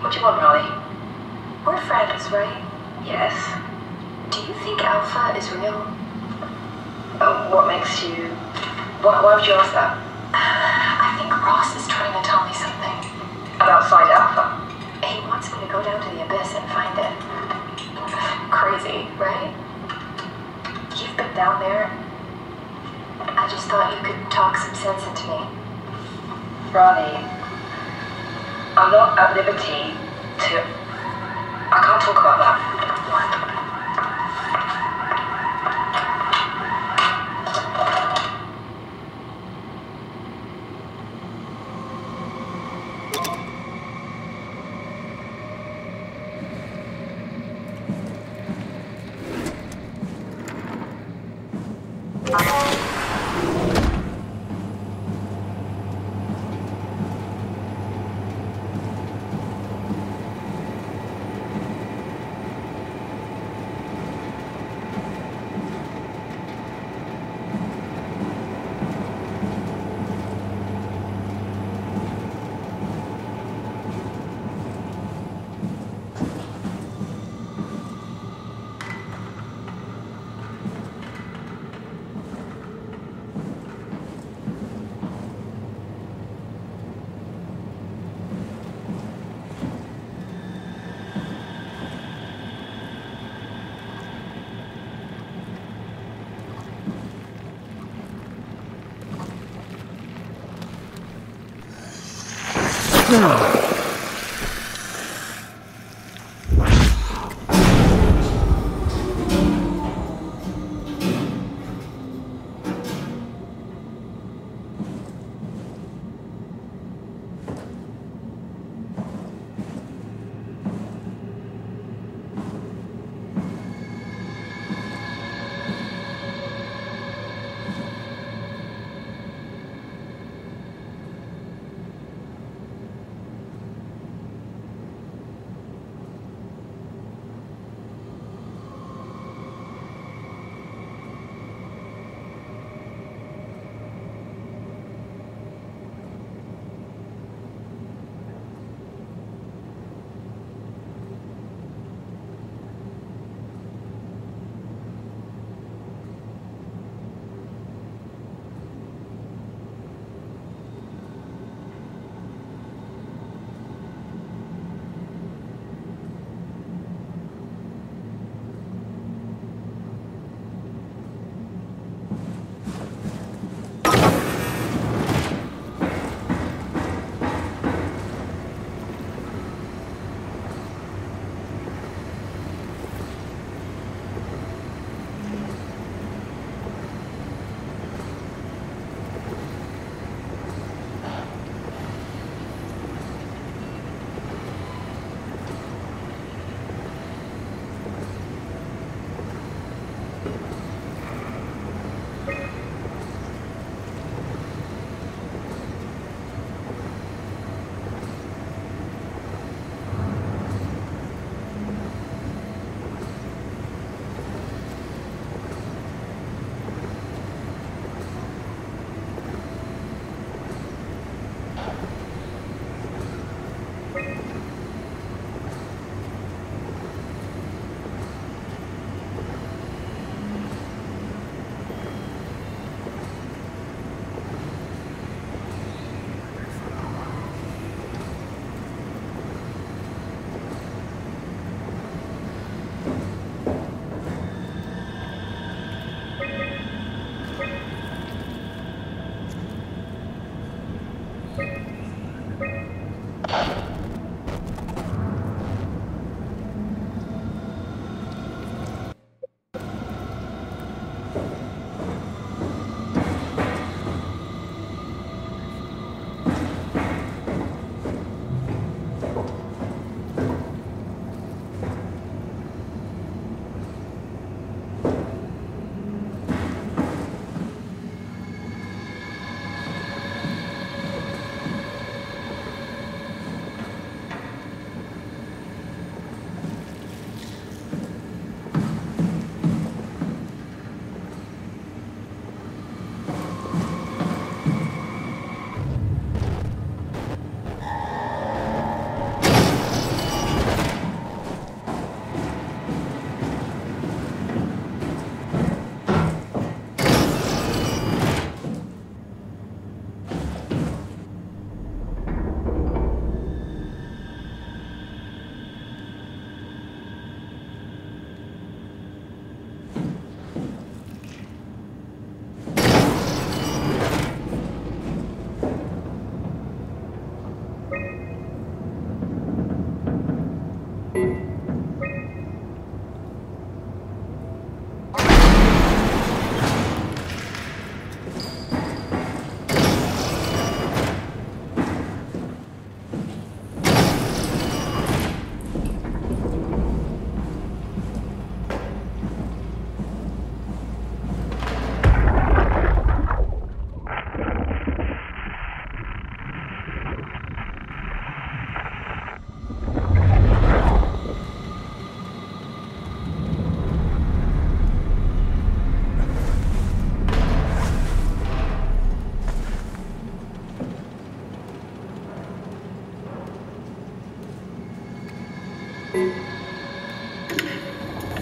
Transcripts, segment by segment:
What do you want, Riley? We're friends, right? Yes. Do you think Alpha is real? What makes you... Why would you ask that? I think Ross is trying to tell me something. About Side Alpha? He wants me to go down to the abyss and find it. Crazy, right? You've been down there. I just thought you could talk some sense into me. Riley, I'm not at liberty to... I can't talk about that. What?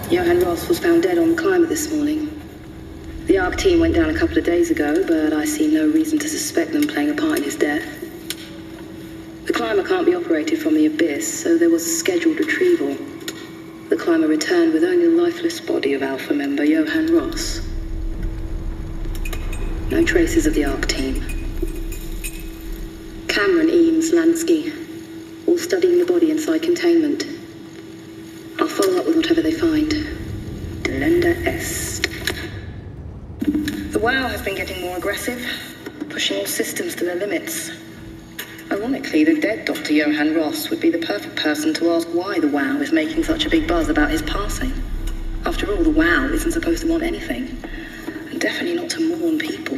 Johann Ross was found dead on the climber this morning. The ARC team went down a couple of days ago, but I see no reason to suspect them playing a part in his death. The climber can't be operated from the abyss, so there was a scheduled retrieval. The climber returned with only the lifeless body of Alpha member Johann Ross. No traces of the ARC team. Cameron, Eames, Lansky, all studying the body inside containment. I'll follow up with whatever they find. Delenda Est. The WOW has been getting more aggressive, pushing all systems to their limits. Ironically, the dead Dr. Johann Ross would be the perfect person to ask why the WOW is making such a big buzz about his passing. After all, the WOW isn't supposed to want anything, and definitely not to mourn people.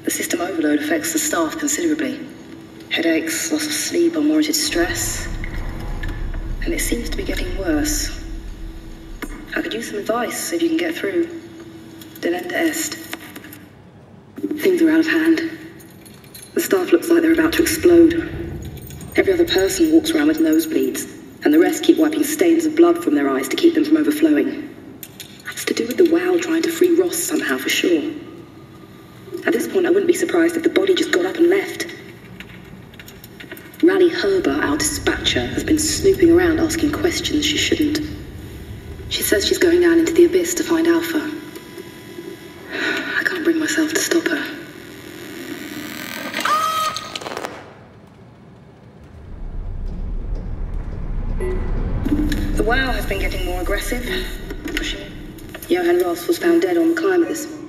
The system overload affects the staff considerably. Headaches, loss of sleep, unwarranted stress. And it seems to be getting worse. I could use some advice if you can get through. Delenda Est. Things are out of hand. The staff looks like they're about to explode. Every other person walks around with nosebleeds, and the rest keep wiping stains of blood from their eyes to keep them from overflowing. That's to do with the WOW trying to free Ross somehow, for sure. At this point, I wouldn't be surprised if the body just got up and left. Rally Herber, our dispatcher, has been snooping around asking questions she shouldn't. She says she's going down into the abyss to find Alpha. I can't bring myself to stop her. The WOW has been getting more aggressive, pushing. Johann Ross was found dead on the climber this morning.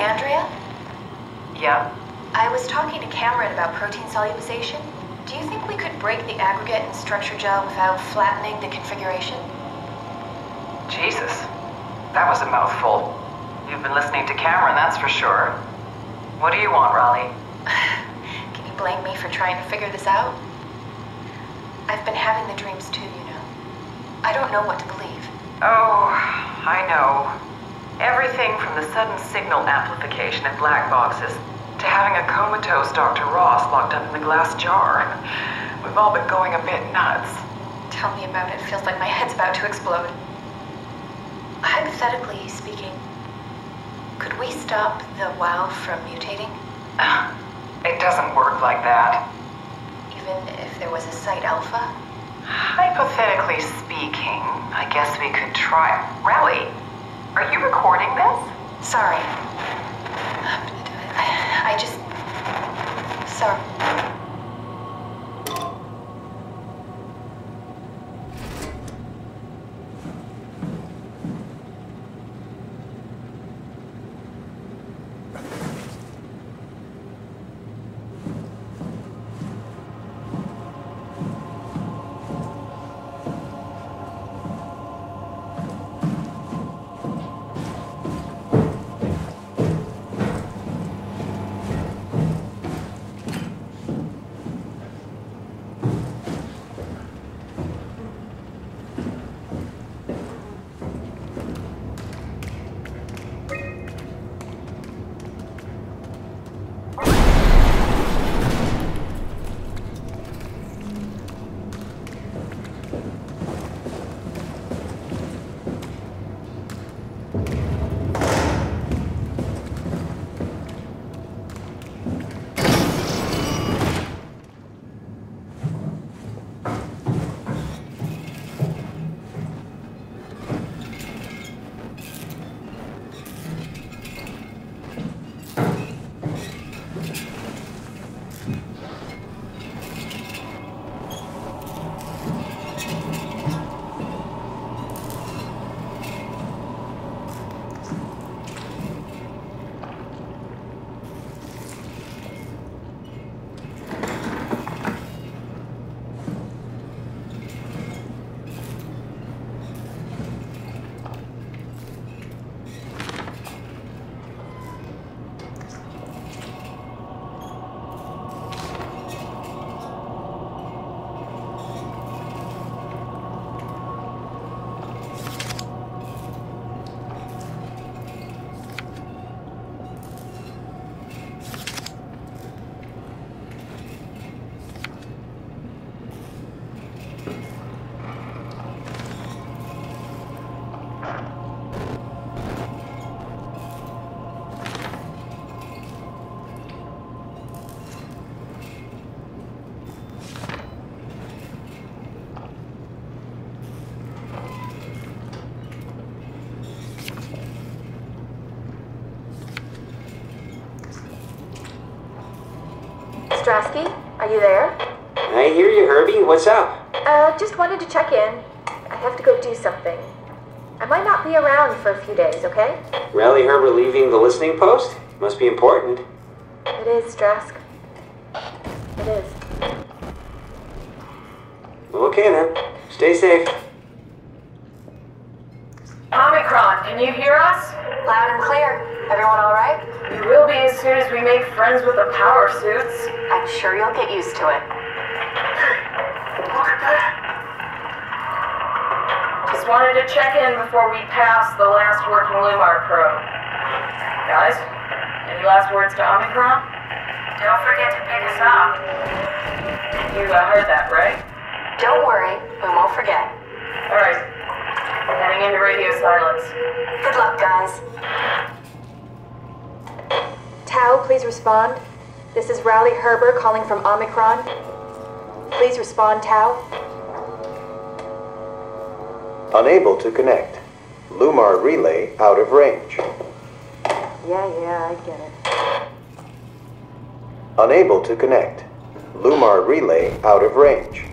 Andrea? Yeah? I was talking to Cameron about protein solubilization. Do you think we could break the aggregate and structure gel without flattening the configuration? Jesus. That was a mouthful. You've been listening to Cameron, that's for sure. What do you want, Raleigh? Can you blame me for trying to figure this out? I've been having the dreams too, you know. I don't know what to believe. Oh, I know. Everything from the sudden signal amplification in black boxes to having a comatose Dr. Ross locked up in the glass jar. We've all been going a bit nuts. Tell me about it. Feels like my head's about to explode. Hypothetically speaking, could we stop the WoW from mutating? It doesn't work like that. Even if there was a Site Alpha? Hypothetically speaking, I guess we could try. Raleigh, are you recording this? Sorry. I'm gonna do it. I just... Sorry. Strasky, are you there? I hear you, Herbie. What's up? Just wanted to check in. I have to go do something. I might not be around for a few days, okay? Rally Herbert leaving the listening post? Must be important. It is, Strask. It is. Okay then. Stay safe. Omicron, can you hear us? Loud and clear. Everyone all right? We will be as soon as we make friends with the power suits. I'm sure you'll get used to it. Look at that. Just wanted to check in before we pass the last working Lumar probe. Guys, any last words to Omicron? Don't forget to pick us up. You heard that, right? Don't worry, we won't forget. Alright. Heading into radio silence. Good luck, guys. Tau, please respond. This is Rowley Herber calling from Omicron. Please respond, Tau. Unable to connect. Lumar relay out of range. Yeah, I get it. Unable to connect. Lumar relay out of range.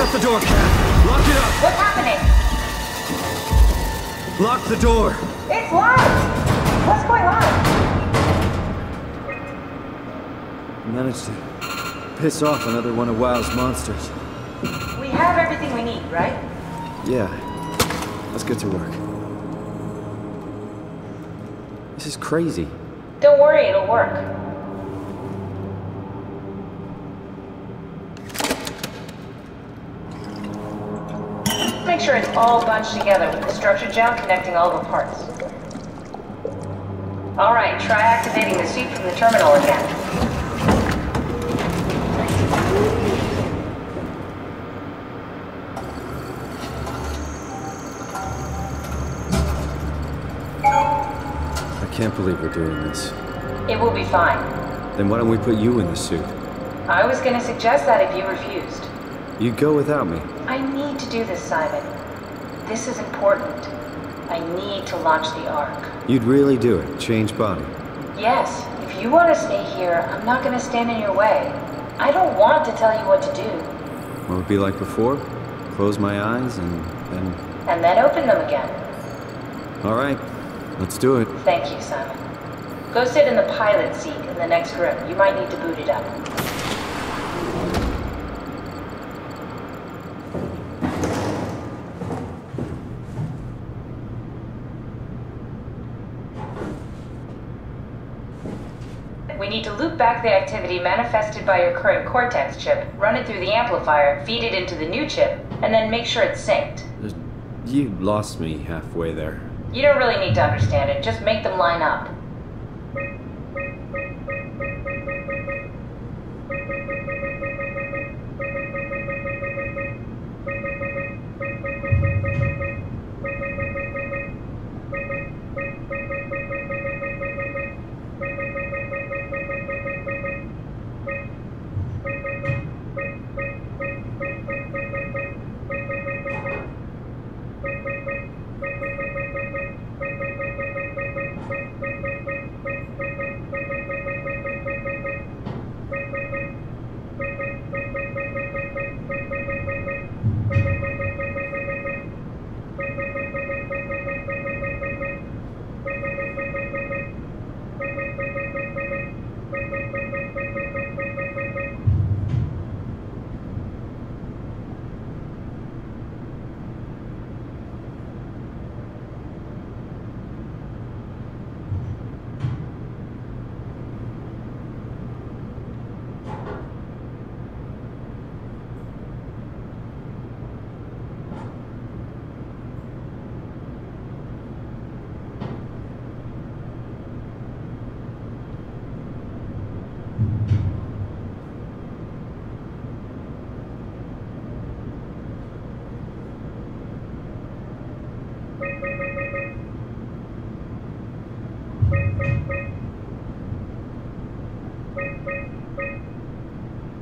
Shut the door, Cat! Lock it up! What's happening? Lock the door! It's locked! What's going on? I managed to piss off another one of WoW's monsters. We have everything we need, right? Yeah. Let's get to work. This is crazy. Don't worry, it'll work. Make sure it's all bunched together with the structure gel connecting all the parts. Alright, try activating the suit from the terminal again. I can't believe we're doing this. It will be fine. Then why don't we put you in the suit? I was gonna suggest that if you refused. You'd go without me. I need to do this, Simon. This is important. I need to launch the Ark. You'd really do it? Change body? Yes, if you want to stay here, I'm not going to stand in your way. I don't want to tell you what to do. What would it be like before? Close my eyes and then... And then open them again. All right, let's do it. Thank you, Simon. Go sit in the pilot seat in the next room. You might need to boot it up. We need to loop back the activity manifested by your current Cortex chip, run it through the amplifier, feed it into the new chip, and then make sure it's synced. You lost me halfway there. You don't really need to understand it, just make them line up.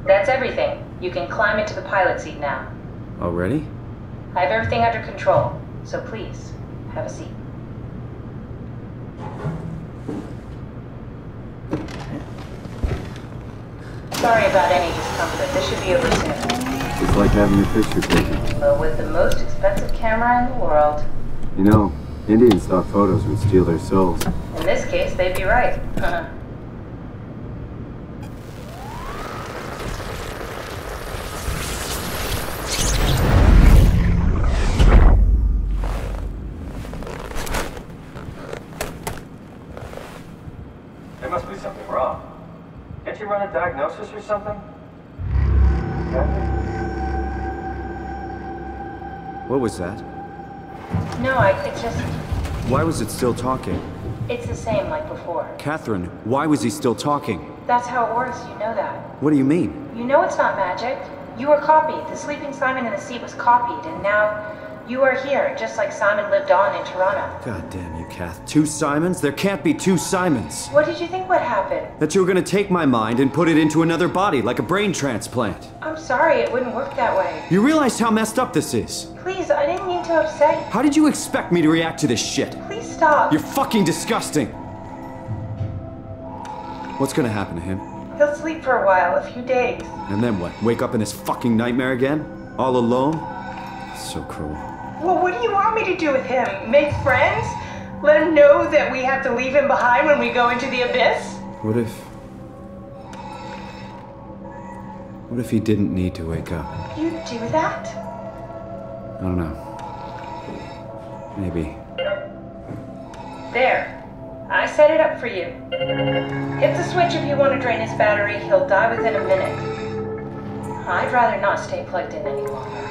That's everything. You can climb into the pilot seat now. Already? I have everything under control, so please, have a seat. Sorry about any discomfort. This should be over soon. It's like having your picture taken. Well, with the most expensive camera in the world. You know, Indian stock photos would steal their souls. In this case, they'd be right. There must be something wrong. Can't you run a diagnosis or something? What was that? No, it just... Why was it still talking? It's the same like before. Catherine, why was he still talking? That's how it works, you know that. What do you mean? You know it's not magic. You were copied. The sleeping Simon in the seat was copied, and now you are here, just like Simon lived on in Toronto. God damn you, Kath. 2 Simons? There can't be 2 Simons. What did you think would happen? That you were gonna take my mind and put it into another body, like a brain transplant. I'm sorry, it wouldn't work that way. You realize how messed up this is? Please, I didn't mean to upset you. How did you expect me to react to this shit? Please stop. You're fucking disgusting. What's gonna happen to him? He'll sleep for a while, a few days. And then what? Wake up in this fucking nightmare again? All alone? So cruel. Well, what do you want me to do with him? Make friends? Let him know that we have to leave him behind when we go into the abyss? What if he didn't need to wake up? You'd do that? I don't know. Maybe. There. I set it up for you. Hit the switch if you want to drain his battery. He'll die within a minute. I'd rather not stay plugged in any longer.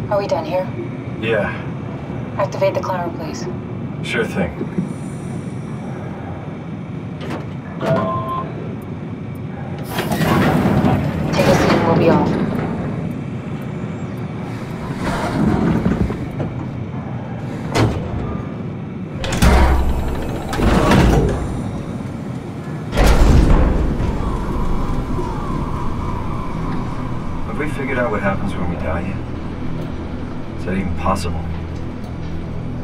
Are we done here? Yeah, Activate the climber, please. sure thing. Take a seat and we'll be off. Have we figured out what happens when we die yet? Is that even possible?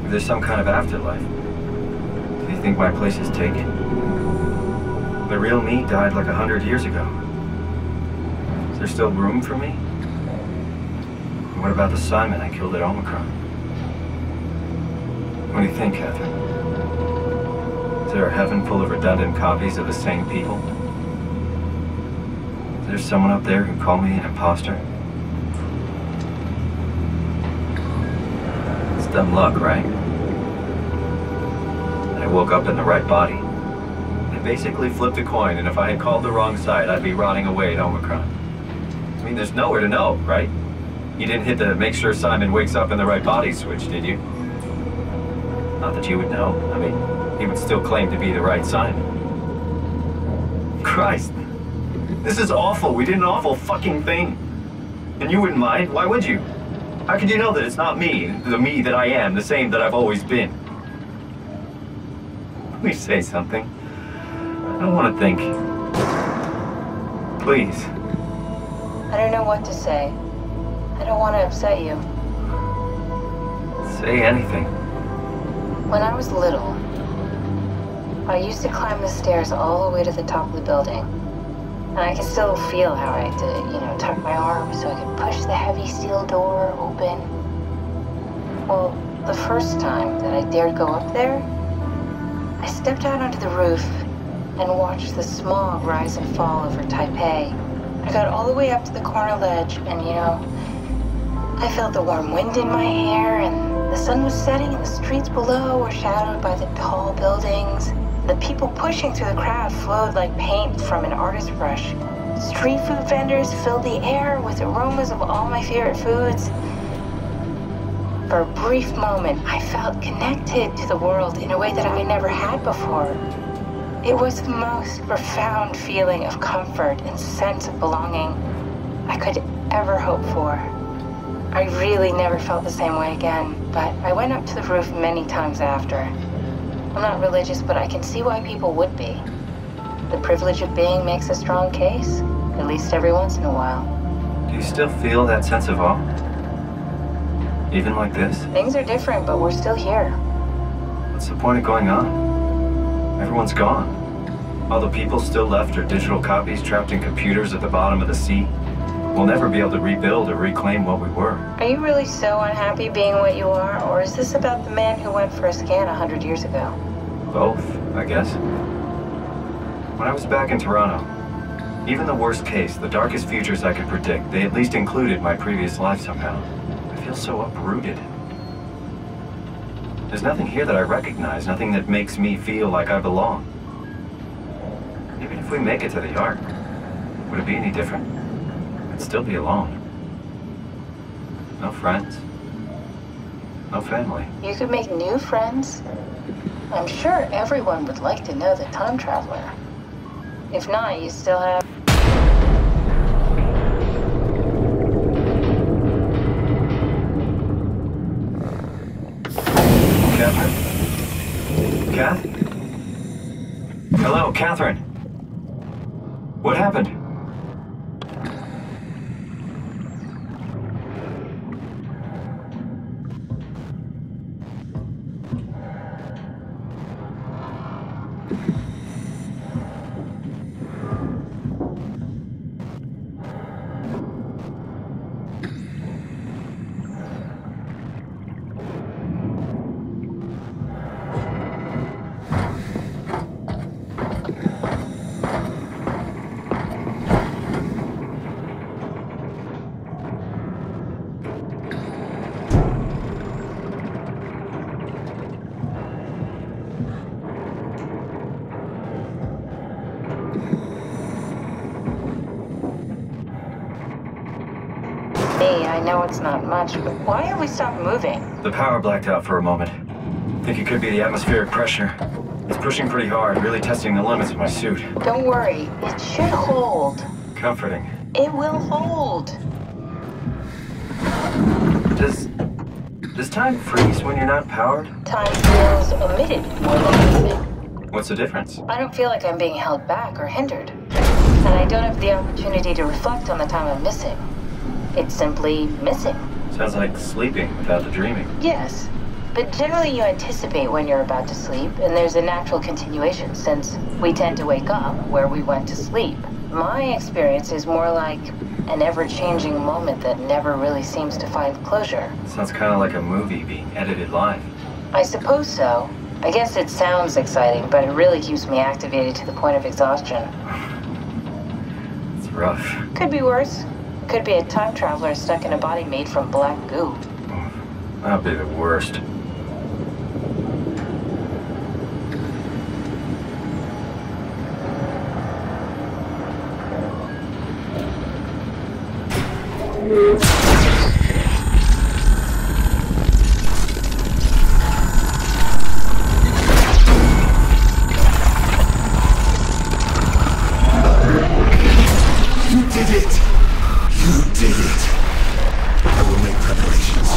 If there's some kind of afterlife, do you think my place is taken? The real me died like 100 years ago. Is there still room for me? And what about the Simon I killed at Omicron? What do you think, Catherine? Is there a heaven full of redundant copies of the same people? Is there someone up there who called me an imposter? It's dumb luck, right? I woke up in the right body. I basically flipped a coin, and if I had called the wrong side, I'd be rotting away at Omicron. I mean, there's nowhere to know, right? You didn't hit the make sure Simon wakes up in the right body switch, did you? Not that you would know. I mean, he would still claim to be the right Simon. Christ. This is awful. We did an awful fucking thing. And you wouldn't mind? Why would you? How could you know that it's not me, the me that I am, the same that I've always been? Please say something. I don't want to think. Please. I don't know what to say. I don't want to upset you. Say anything. When I was little, I used to climb the stairs all the way to the top of the building. And I can still feel how I had to, tuck my arm so I could push the heavy steel door open. Well, the first time that I dared go up there, I stepped out onto the roof and watched the smog rise and fall over Taipei. I got all the way up to the corner ledge and, I felt the warm wind in my hair and the sun was setting and the streets below were shadowed by the tall buildings. The people pushing through the crowd flowed like paint from an artist's brush. Street food vendors filled the air with aromas of all my favorite foods. For a brief moment, I felt connected to the world in a way that I never had before. It was the most profound feeling of comfort and sense of belonging I could ever hope for. I really never felt the same way again, but I went up to the roof many times after. I'm not religious, but I can see why people would be. The privilege of being makes a strong case, at least every once in a while. Do you still feel that sense of awe? Even like this? Things are different, but we're still here. What's the point of going on? Everyone's gone. All the people still left are digital copies trapped in computers at the bottom of the sea. We'll never be able to rebuild or reclaim what we were. Are you really so unhappy being what you are, or is this about the man who went for a scan 100 years ago? Both, I guess. When I was back in Toronto, even the worst case, the darkest futures I could predict, they at least included my previous life somehow. I feel so uprooted. There's nothing here that I recognize, nothing that makes me feel like I belong. Even if we make it to the Ark, would it be any different? I'd still be alone. No friends. No family. You could make new friends. I'm sure everyone would like to know the time traveler. If not, you still have... Catherine? Kath? Hello, Catherine. What happened? I know it's not much, but why have we stopped moving? The power blacked out for a moment. Think it could be the atmospheric pressure. It's pushing pretty hard, really testing the limits of my suit. Don't worry, it should hold. Comforting. It will hold. Does time freeze when you're not powered? Time feels omitted more than anything. What's the difference? I don't feel like I'm being held back or hindered. And I don't have the opportunity to reflect on the time I'm missing. It's simply missing. Sounds like sleeping without the dreaming. Yes, but generally you anticipate when you're about to sleep, and there's a natural continuation since we tend to wake up where we went to sleep. My experience is more like an ever-changing moment that never really seems to find closure. Sounds kind of like a movie being edited live. I suppose so. I guess it sounds exciting, but it really keeps me activated to the point of exhaustion. It's rough. Could be worse. Could be a time traveler stuck in a body made from black goo. That'd be the worst. You did it! You did it! I will make preparations.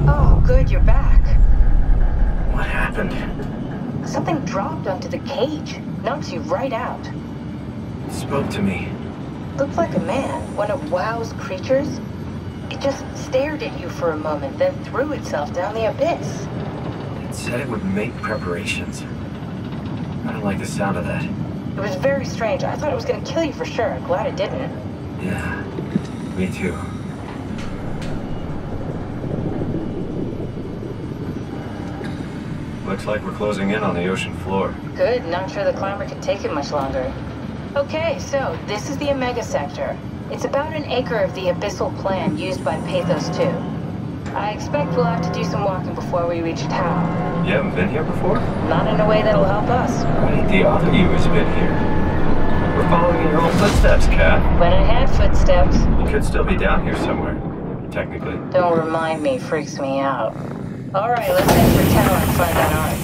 Oh, good, you're back. What happened? Something dropped onto the cage. Knocks you right out. It spoke to me. Looked like a man, one of WoW's creatures. It just stared at you for a moment, then threw itself down the abyss. It said it would make preparations. I don't like the sound of that. It was very strange. I thought it was going to kill you for sure. I'm glad it didn't. Yeah, me too. Looks like we're closing in on the ocean floor. Good, not sure the climber could take it much longer. Okay, so this is the Omega Sector. It's about an acre of the abyssal plan used by Pathos 2. I expect we'll have to do some walking before we reach town. You haven't been here before? Not in a way that'll help us. Wait, the other you has been here. We're following in your own footsteps, Kat. When I had footsteps. You could still be down here somewhere, technically. Don't remind me, freaks me out. Alright, let's head for town and find that art.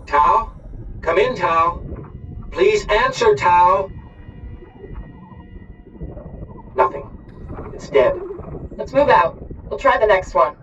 Tao? Come in, Tao. Please answer, Tao. Nothing. It's dead. Let's move out. We'll try the next one.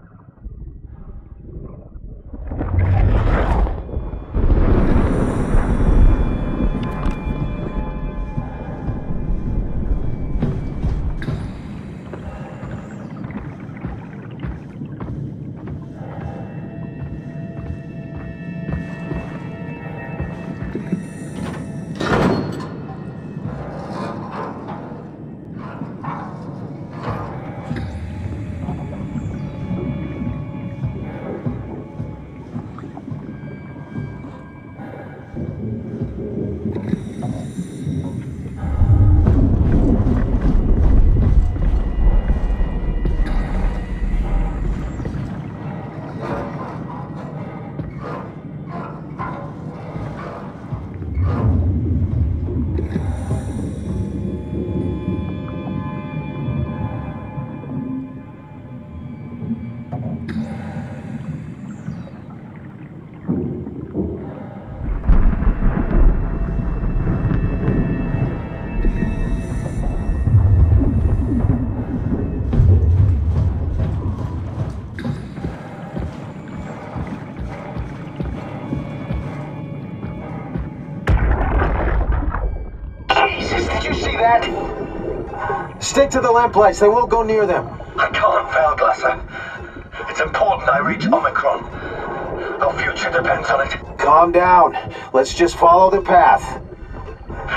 Stick to the lamplights, they won't go near them. I can't, Valglasser. It's important I reach Omicron. Our future depends on it. Calm down. Let's just follow the path.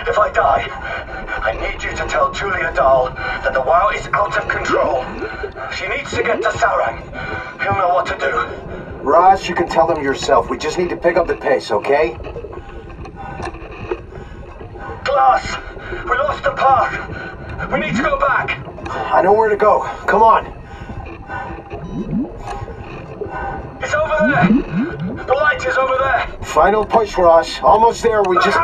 If I die, I need you to tell Julia Dahl that the WoW is out of control. She needs to get to Sarang. He'll know what to do. Raj, you can tell them yourself. We just need to pick up the pace, okay? Glass! We lost the path! We need to go back! I know where to go. Come on. It's over there! The light is over there! Final push, Raj. Almost there. We just...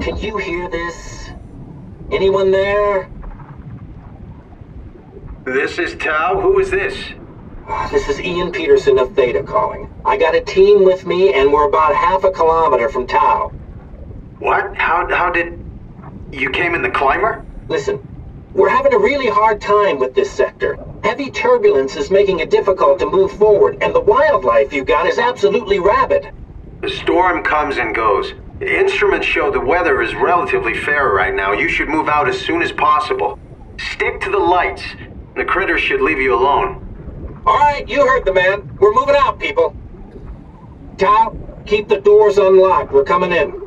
Can you hear this? Anyone there? This is Tau. Who is this? This is Ian Peterson of Theta calling. I got a team with me, and we're about half a kilometer from Tau. What? How did... You came in the climber? Listen, we're having a really hard time with this sector. Heavy turbulence is making it difficult to move forward, and the wildlife you got is absolutely rabid. The storm comes and goes. The instruments show the weather is relatively fair right now. You should move out as soon as possible. Stick to the lights. The critters should leave you alone. All right, you heard the man. We're moving out, people. Tau, keep the doors unlocked. We're coming in.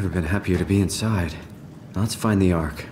Never been happier to be inside. Now let's find the Ark.